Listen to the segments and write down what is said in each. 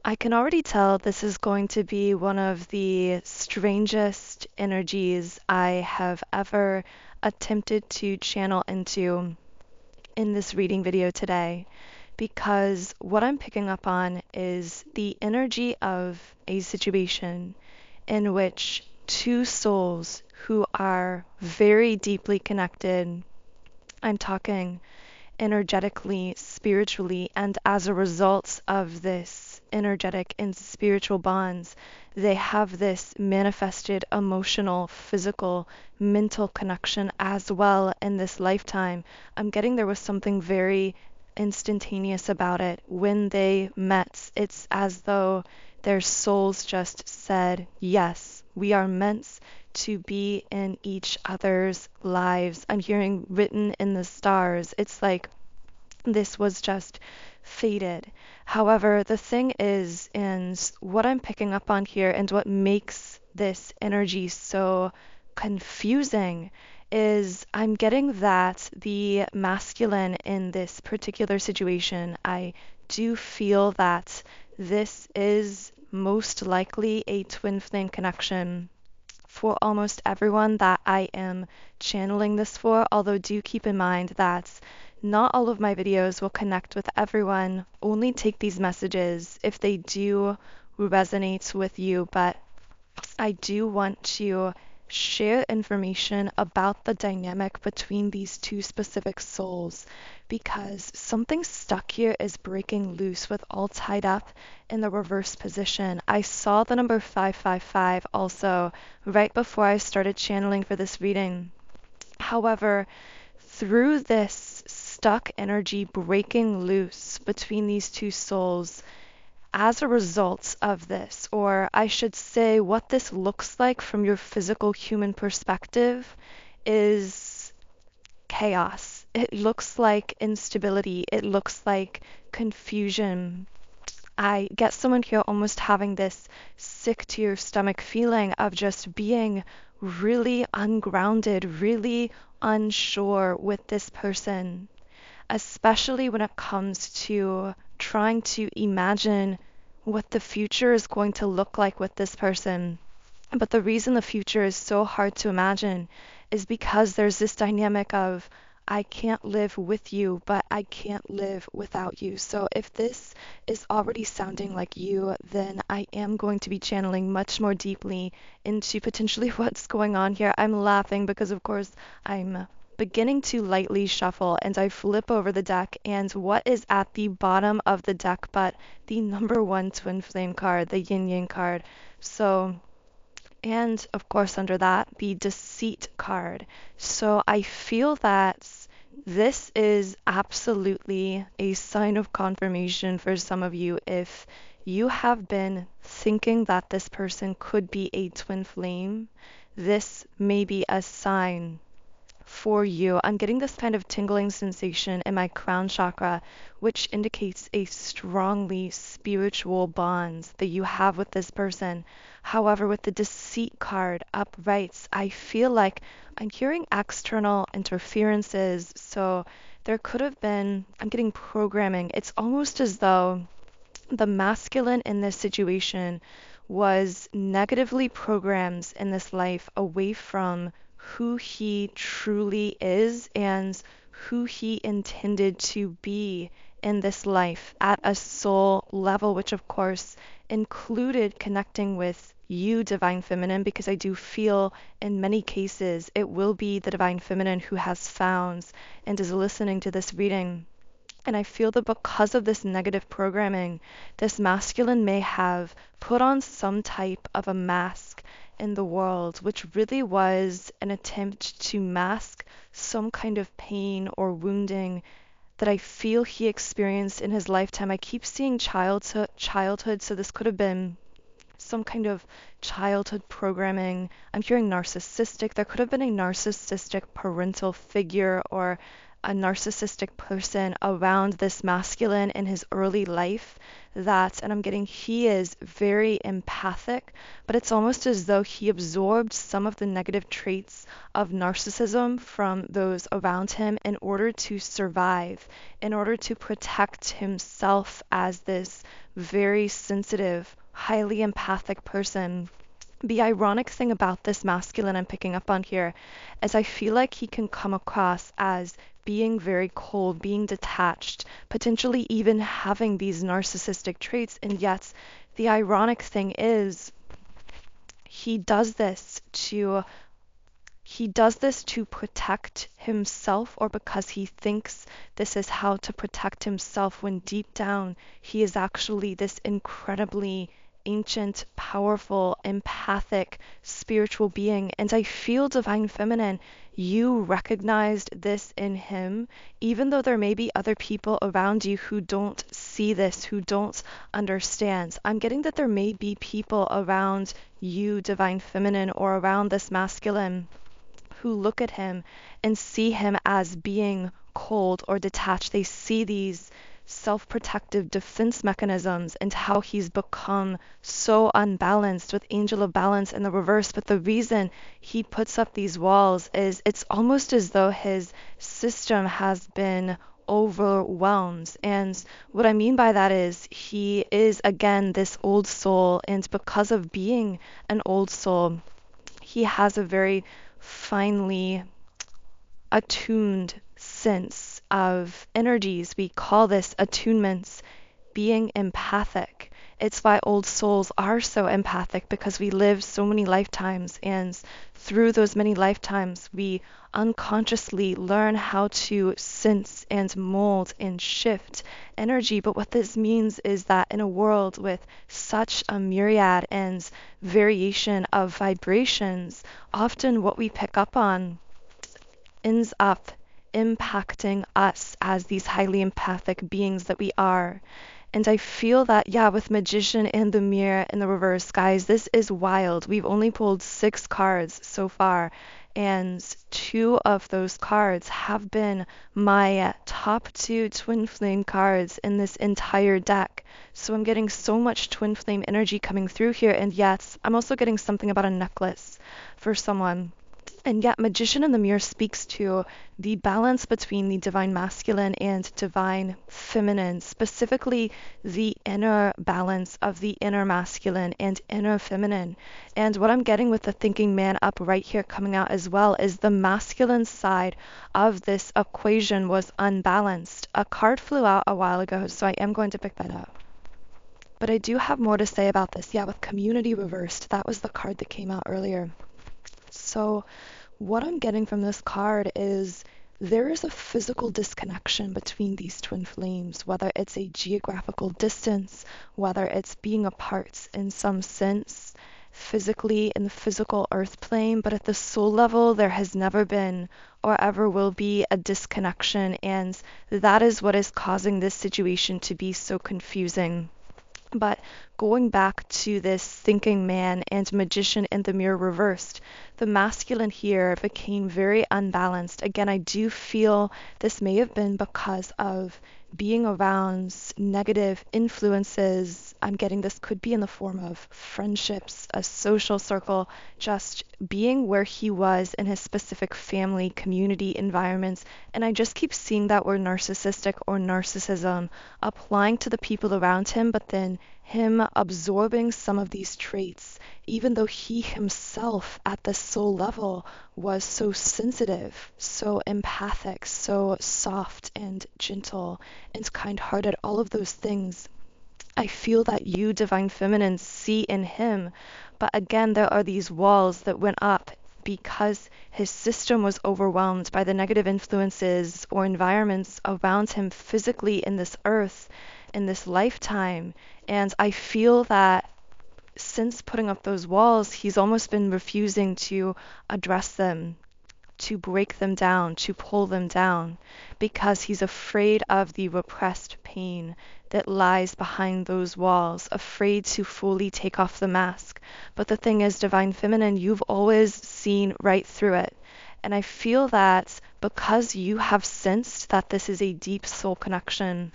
I can already tell this is going to be one of the strangest energies I have ever attempted to channel into in this reading video today, because what I'm picking up on is the energy of a situation in which two souls who are very deeply connected, I'm talking energetically, spiritually, and as a result of this energetic and spiritual bonds, they have this manifested emotional, physical, mental connection as well in this lifetime. I'm getting there was something very instantaneous about it. When they met, it's as though their souls just said, yes, we are meant to be in each other's lives. I'm hearing written in the stars. It's like this was just fated. However, the thing is, and what I'm picking up on here and what makes this energy so confusing is I'm getting that the masculine in this particular situation, I do feel that this is most likely a twin flame connection for almost everyone that I am channeling this for, although do keep in mind that not all of my videos will connect with everyone. Only take these messages if they do resonate with you, but I do want to share information about the dynamic between these two specific souls because something stuck here is breaking loose with all tied up in the reverse position. I saw the number 555 also right before I started channeling for this reading. However, through this stuck energy breaking loose between these two souls, as a result of this, or I should say, what this looks like from your physical human perspective is chaos. It looks like instability. It looks like confusion. I get someone here almost having this sick to your stomach feeling of just being really ungrounded, really unsure with this person, especially when it comes to trying to imagine what the future is going to look like with this person. But the reason the future is so hard to imagine is because there's this dynamic of I can't live with you, but I can't live without you. So if this is already sounding like you, then I am going to be channeling much more deeply into potentially what's going on here. I'm laughing because, of course, I'm beginning to lightly shuffle and I flip over the deck, and what is at the bottom of the deck but the number one twin flame card, the yin yang card. So, and of course under that the deceit card. So I feel that this is absolutely a sign of confirmation for some of you if you have been thinking that this person could be a twin flame. This may be a sign for you. I'm getting this kind of tingling sensation in my crown chakra, which indicates a strongly spiritual bond that you have with this person. However, with the deceit card upright, I feel like I'm hearing external interferences. So there could have been, I'm getting programming. It's almost as though the masculine in this situation was negatively programmed in this life away from who he truly is and who he intended to be in this life at a soul level, which of course included connecting with you, Divine Feminine, because I do feel in many cases it will be the Divine Feminine who has found and is listening to this reading. And I feel that because of this negative programming, this masculine may have put on some type of a mask in the world, which really was an attempt to mask some kind of pain or wounding that I feel he experienced in his lifetime. I keep seeing childhood, so this could have been some kind of childhood programming. I'm hearing narcissistic. There could have been a narcissistic parental figure or a narcissistic person around this masculine in his early life that, and I'm getting he is very empathic, but it's almost as though he absorbed some of the negative traits of narcissism from those around him in order to survive, in order to protect himself as this very sensitive, highly empathic person. The ironic thing about this masculine I'm picking up on here is I feel like he can come across as being very cold, being detached, potentially even having these narcissistic traits, and yet the ironic thing is he does this to protect himself, or because he thinks this is how to protect himself, when deep down he is actually this incredibly ancient, powerful, empathic, spiritual being. And I feel, Divine Feminine, you recognized this in him, even though there may be other people around you who don't see this, who don't understand. I'm getting that there may be people around you, Divine Feminine, or around this masculine, who look at him and see him as being cold or detached. They see these self-protective defense mechanisms and how he's become so unbalanced with Angel of Balance in the reverse. But the reason he puts up these walls is it's almost as though his system has been overwhelmed. And what I mean by that is he is, again, this old soul, and because of being an old soul, he has a very finely attuned sense of energies. We call this attunements, being empathic. It's why old souls are so empathic, because we live so many lifetimes, and through those many lifetimes we unconsciously learn how to sense and mold and shift energy. But what this means is that in a world with such a myriad and variation of vibrations, often what we pick up on ends up impacting us as these highly empathic beings that we are. And I feel that, yeah, with Magician and the Mirror in the reverse, guys, this is wild. We've only pulled 6 cards so far, and 2 of those cards have been my top 2 twin flame cards in this entire deck. So I'm getting so much twin flame energy coming through here, and yes, I'm also getting something about a necklace for someone. And yet, Magician in the Mirror speaks to the balance between the divine masculine and divine feminine, specifically the inner balance of the inner masculine and inner feminine. And what I'm getting with the thinking man up right here coming out as well is the masculine side of this equation was unbalanced. A card flew out a while ago, so I am going to pick that up. But I do have more to say about this. Yeah, with Community reversed, that was the card that came out earlier. So what I'm getting from this card is there is a physical disconnection between these twin flames, whether it's a geographical distance, whether it's being apart in some sense, physically in the physical earth plane, but at the soul level, there has never been or ever will be a disconnection, and that is what is causing this situation to be so confusing. But going back to this thinking man and Magician in the Mirror reversed, the masculine here became very unbalanced. Again, I do feel this may have been because of being around negative influences. I'm getting this could be in the form of friendships, a social circle, just being where he was in his specific family, community environments. And I just keep seeing that word narcissistic or narcissism applying to the people around him, but then him absorbing some of these traits, even though he himself at the soul level was so sensitive, so empathic, so soft and gentle and kind-hearted, all of those things. I feel that you, Divine Feminine, see in him, but again, there are these walls that went up because his system was overwhelmed by the negative influences or environments around him physically in this earth, in this lifetime. And I feel that since putting up those walls, he's almost been refusing to address them, to break them down, to pull them down, because he's afraid of the repressed pain that lies behind those walls, afraid to fully take off the mask. But the thing is, Divine Feminine, you've always seen right through it. And I feel that because you have sensed that this is a deep soul connection,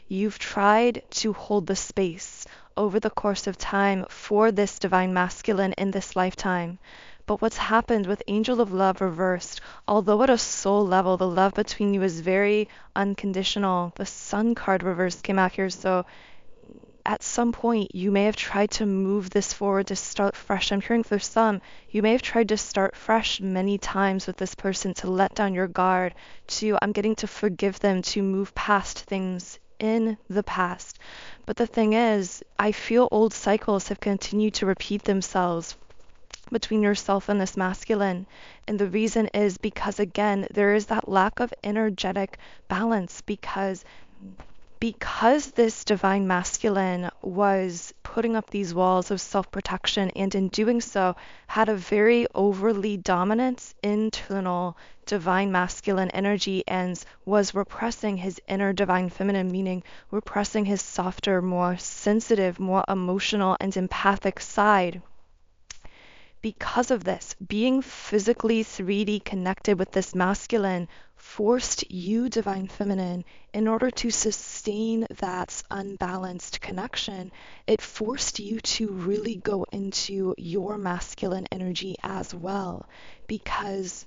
you've tried to hold the space over the course of time for this divine masculine in this lifetime. But what's happened with Angel of Love reversed, although at a soul level, the love between you is very unconditional, the Sun card reversed came out here. So at some point, you may have tried to move this forward to start fresh. I'm hearing for some, you may have tried to start fresh many times with this person, to let down your guard, I'm getting to forgive them, to move past things in the past. But the thing is, I feel old cycles have continued to repeat themselves between yourself and this masculine. And the reason is because, again, there is that lack of energetic balance, because this divine masculine was putting up these walls of self-protection, and in doing so had a very overly dominant internal divine masculine energy, and was repressing his inner divine feminine, meaning repressing his softer, more sensitive, more emotional and empathic side. Because of this, being physically 3D connected with this masculine forced you, divine feminine, in order to sustain that unbalanced connection, it forced you to really go into your masculine energy as well. Because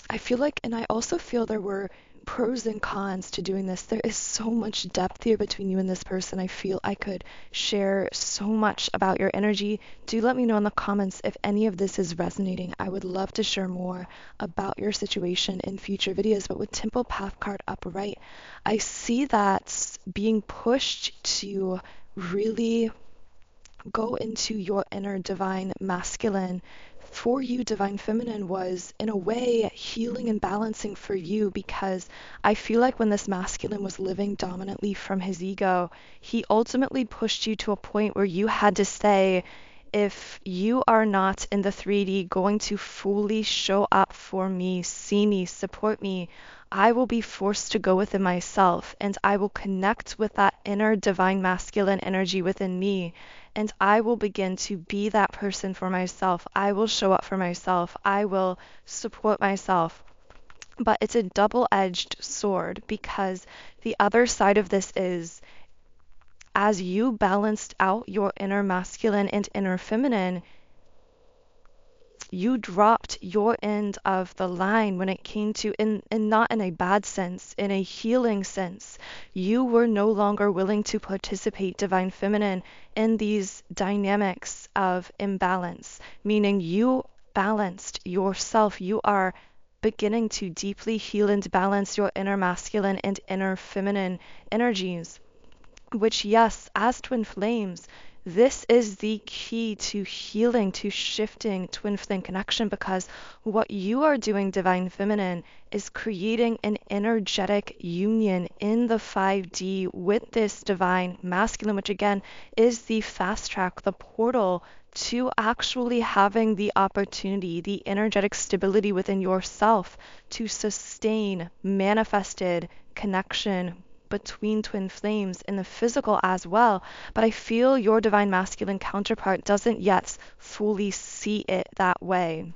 I feel like, and I also feel there were pros and cons to doing this. There is so much depth here between you and this person. I feel I could share so much about your energy. Do let me know in the comments if any of this is resonating. I would love to share more about your situation in future videos. But with Temple Path card upright, I see that being pushed to really go into your inner divine masculine for you, divine feminine, was in a way healing and balancing for you, because I feel like when this masculine was living dominantly from his ego, he ultimately pushed you to a point where you had to say, if you are not in the 3D going to fully show up for me, see me, support me, I will be forced to go within myself, and I will connect with that inner divine masculine energy within me, and I will begin to be that person for myself. I will show up for myself. I will support myself. But it's a double-edged sword, because the other side of this is, as you balanced out your inner masculine and inner feminine, you dropped your end of the line when it came to, and not in a bad sense, in a healing sense. You were no longer willing to participate, divine feminine, in these dynamics of imbalance, meaning you balanced yourself. You are beginning to deeply heal and balance your inner masculine and inner feminine energies, which, yes, as twin flames, this is the key to healing, to shifting twin flame connection, because what you are doing, divine feminine, is creating an energetic union in the 5D with this divine masculine, which again is the fast track, the portal to actually having the opportunity, the energetic stability within yourself to sustain manifested connection between twin flames in the physical as well. But I feel your divine masculine counterpart doesn't yet fully see it that way.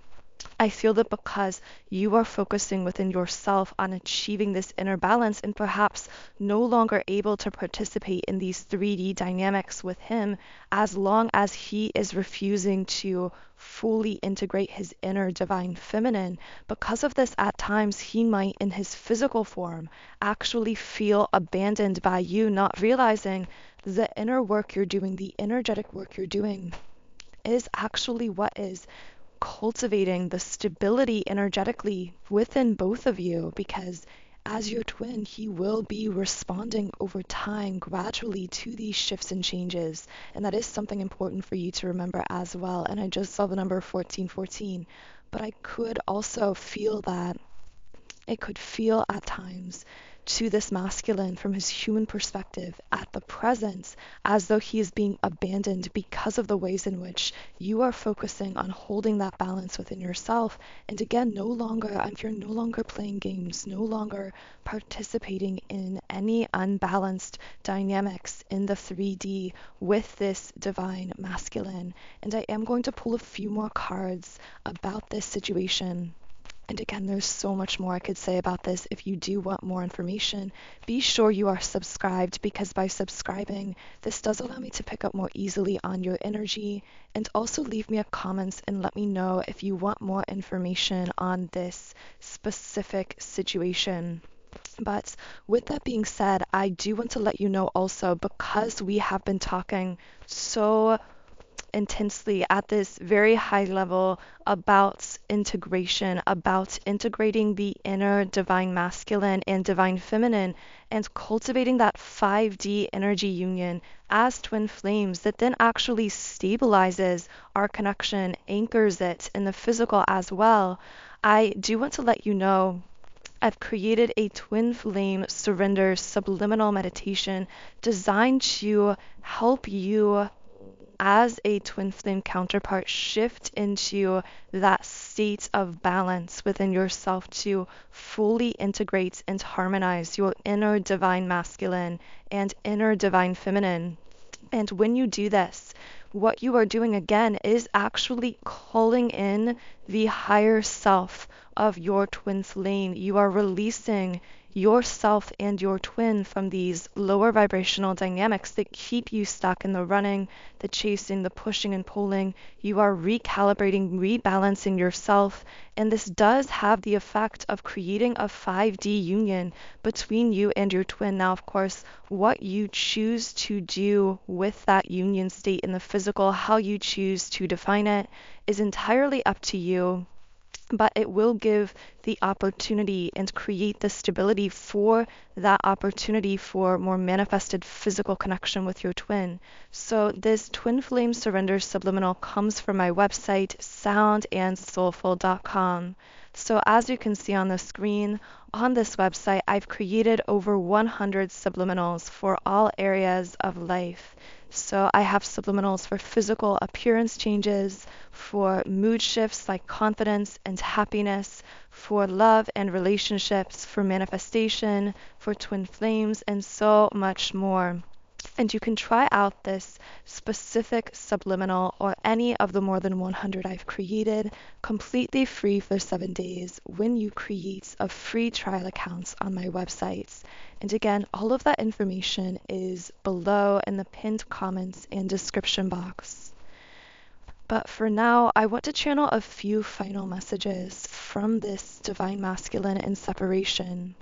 I feel that because you are focusing within yourself on achieving this inner balance, and perhaps no longer able to participate in these 3D dynamics with him, as long as he is refusing to fully integrate his inner divine feminine, because of this, at times he might, in his physical form, actually feel abandoned by you, not realizing the inner work you're doing, the energetic work you're doing, is actually what is cultivating the stability energetically within both of you. Because as your twin, he will be responding over time gradually to these shifts and changes, and that is something important for you to remember as well. And I just saw the number 1414, but I could also feel that It could feel at times to this masculine from his human perspective at the present as though he is being abandoned because of the ways in which you are focusing on holding that balance within yourself. And again, you're no longer playing games, no longer participating in any unbalanced dynamics in the 3D with this divine masculine. And I am going to pull a few more cards about this situation. And again, there's so much more I could say about this. If you do want more information, be sure you are subscribed, because by subscribing, this does allow me to pick up more easily on your energy. And also leave me a comment and let me know if you want more information on this specific situation. But with that being said, I do want to let you know also, because we have been talking so intensely at this very high level about integration, about integrating the inner divine masculine and divine feminine, and cultivating that 5D energy union as twin flames that then actually stabilizes our connection, anchors it in the physical as well. I do want to let you know I've created a twin flame surrender subliminal meditation designed to help you as a twin flame counterpart shift into that state of balance within yourself to fully integrate and harmonize your inner divine masculine and inner divine feminine. And when you do this, what you are doing again is actually calling in the higher self of your twin flame. You are releasing yourself and your twin from these lower vibrational dynamics that keep you stuck in the running, the chasing, the pushing and pulling. You are recalibrating, rebalancing yourself, and this does have the effect of creating a 5D union between you and your twin. Now, of course, what you choose to do with that union state in the physical, how you choose to define it, is entirely up to you. But it will give the opportunity and create the stability for that opportunity for more manifested physical connection with your twin. So this twin flame surrender subliminal comes from my website, soundandsoulful.com. So as you can see on the screen, on this website, I've created over 100 subliminals for all areas of life. So I have subliminals for physical appearance changes, for mood shifts like confidence and happiness, for love and relationships, for manifestation, for twin flames, and so much more. And you can try out this specific subliminal or any of the more than 100 I've created completely free for 7 days when you create a free trial account on my websites. And again, all of that information is below in the pinned comments and description box. But for now, I want to channel a few final messages from this divine masculine in separation.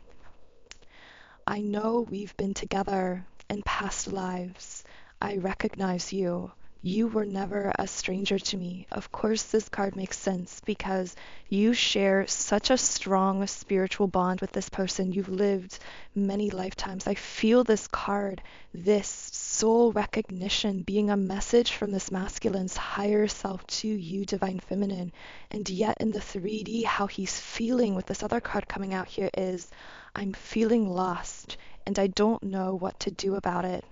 I know we've been together in past lives. I recognize you. You were never a stranger to me. Of course, this card makes sense because you share such a strong spiritual bond with this person. You've lived many lifetimes. I feel this card, this soul recognition being a message from this masculine's higher self to you, divine feminine. And yet in the 3D, how he's feeling with this other card coming out here is, I'm feeling lost and I don't know what to do about it.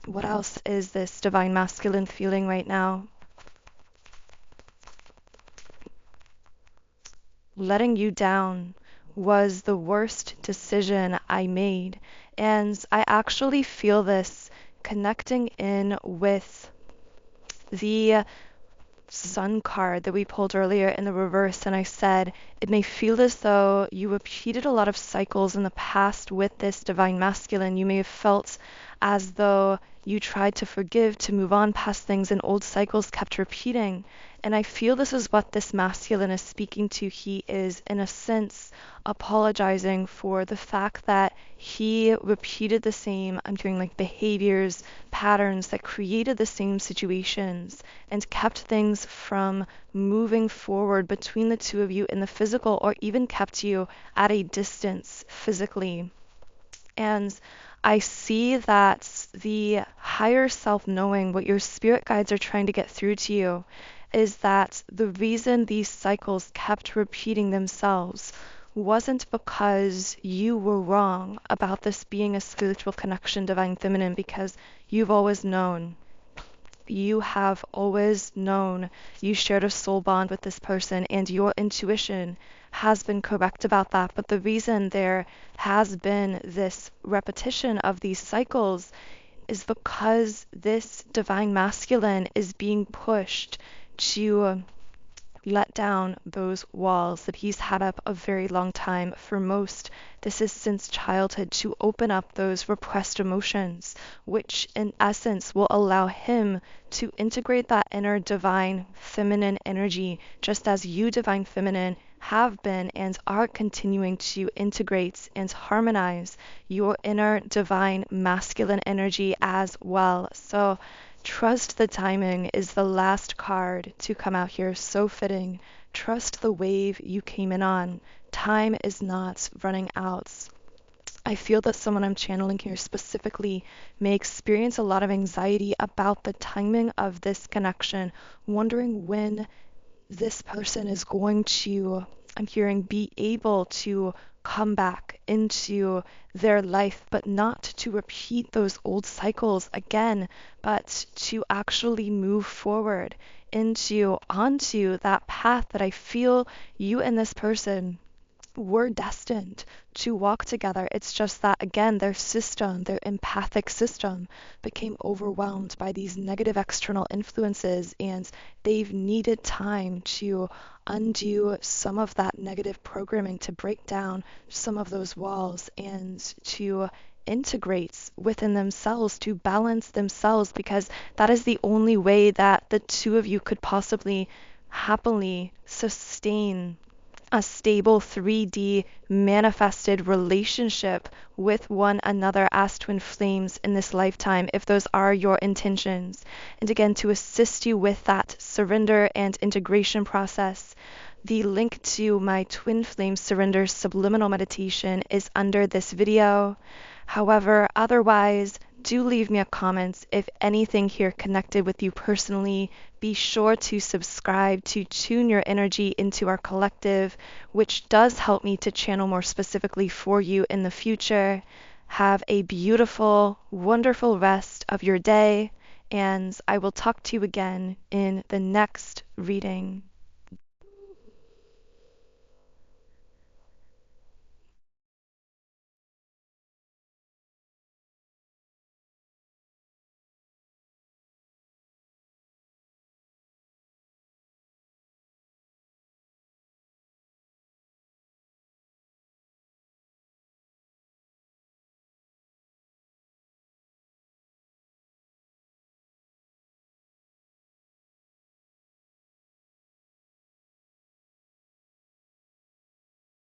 What else is this divine masculine feeling right now? Letting you down was the worst decision I made. And I actually feel this connecting in with the Sun card that we pulled earlier in the reverse, and I said it may feel as though you repeated a lot of cycles in the past with this divine masculine. You may have felt as though you tried to forgive, to move on past things, and old cycles kept repeating. And I feel this is what this masculine is speaking to. He is, in a sense, apologizing for the fact that he repeated the same, I'm hearing like behaviors, patterns that created the same situations and kept things from moving forward between the two of you in the physical, or even kept you at a distance physically. And I see that the higher self knowing what your spirit guides are trying to get through to you is that the reason these cycles kept repeating themselves wasn't because you were wrong about this being a spiritual connection, divine feminine, because you've always known. You have always known. You shared a soul bond with this person, and your intuition has been correct about that. But the reason there has been this repetition of these cycles is because this divine masculine is being pushed to let down those walls that he's had up a very long time. For most, this is since childhood, to open up those repressed emotions, which in essence will allow him to integrate that inner divine feminine energy, just as you, divine feminine, have been and are continuing to integrate and harmonize your inner divine masculine energy as well. So trust the timing is the last card to come out here. So fitting. Trust the wave you came in on. Time is not running out. I feel that someone I'm channeling here specifically may experience a lot of anxiety about the timing of this connection, wondering when this person is going to, I'm hearing, be able to come back into their life, but not to repeat those old cycles again, but to actually move forward onto that path that I feel you and this person were destined to walk together. It's just that, again, their system, their empathic system, became overwhelmed by these negative external influences, and they've needed time to undo some of that negative programming, to break down some of those walls, and to integrate within themselves, to balance themselves, because that is the only way that the two of you could possibly happily sustain a stable 3D manifested relationship with one another as twin flames in this lifetime, if those are your intentions. And again, to assist you with that surrender and integration process, the link to my twin flame surrender subliminal meditation is under this video. However, otherwise, do leave me a comment if anything here connected with you personally. Be sure to subscribe to tune your energy into our collective, which does help me to channel more specifically for you in the future. Have a beautiful, wonderful rest of your day, and I will talk to you again in the next reading.